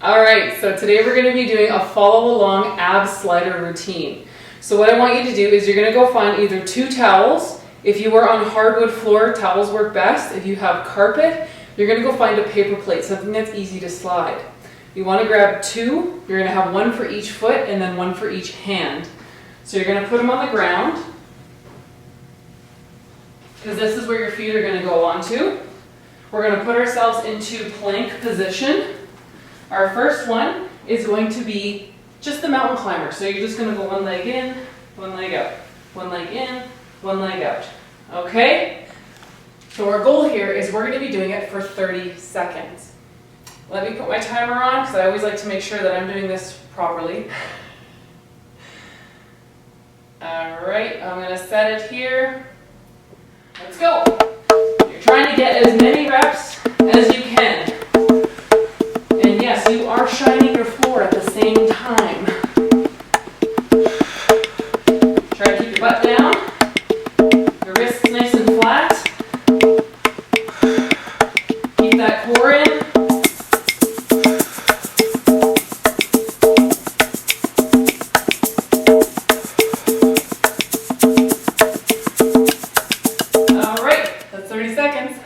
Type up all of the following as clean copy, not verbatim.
Alright, so today we're going to be doing a follow along ab slider routine. So what I want you to do is you're going to go find either 2 towels. If you are on hardwood floor, towels work best. If you have carpet, you're going to go find a paper plate, something that's easy to slide. You want to grab 2, you're going to have 1 for each foot and then 1 for each hand. So you're going to put them on the ground, because this is where your feet are going to go onto. We're going to put ourselves into plank position. Our first one is going to be just the mountain climber. So you're just going to go 1 leg in, 1 leg out, 1 leg in, 1 leg out. Okay? So our goal here is we're going to be doing it for 30 seconds. Let me put my timer on because I always like to make sure that I'm doing this properly. Alright, I'm going to set it here. Let's go. You're trying to get as many reps as you can. And yes, you are shining your floor at the same time. Try to keep your butt down. Your wrists nice and flat. Keep that core in. That's 30 seconds.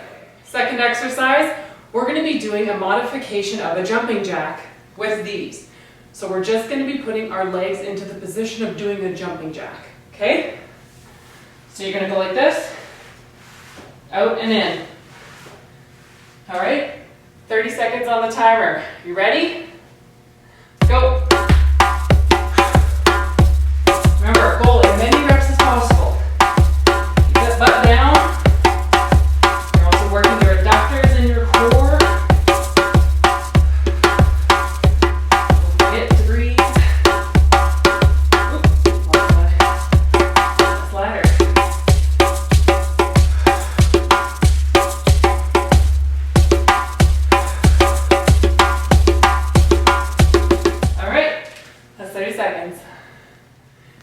Second exercise, we're going to be doing a modification of a jumping jack with these. So we're just going to be putting our legs into the position of doing a jumping jack. Okay? So you're going to go like this, out and in. Alright? 30 seconds on the timer. You ready? Go! Remember, our goal is as many reps as possible. Keep that butt down. You're also working your adductors in your core. Don't forget to breathe. Slider. Alright, that's 30 seconds.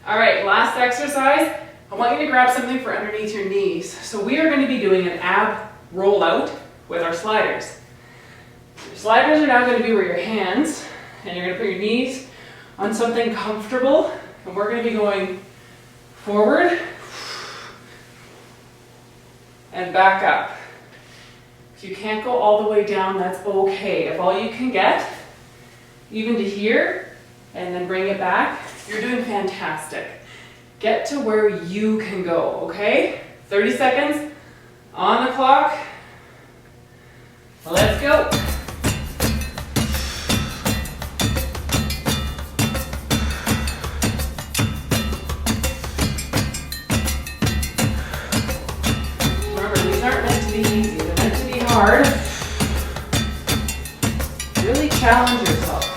Alright, last exercise. I want you to grab something for underneath your knees. So we are going to be doing an ab rollout with our sliders. Your sliders are now going to be where your hands, and you're going to put your knees on something comfortable, and we're going to be going forward and back up. If you can't go all the way down, that's okay. If all you can get, even to here, and then bring it back, you're doing fantastic. Get to where you can go, okay? 30 seconds on the clock. Let's go. Remember, these aren't meant to be easy. They're meant to be hard. Really challenge yourself.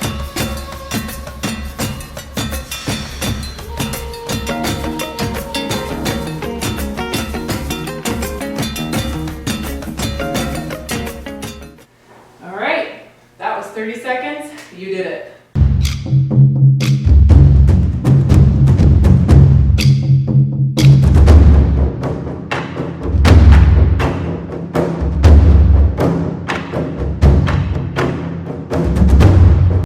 That was 30 seconds. You did it.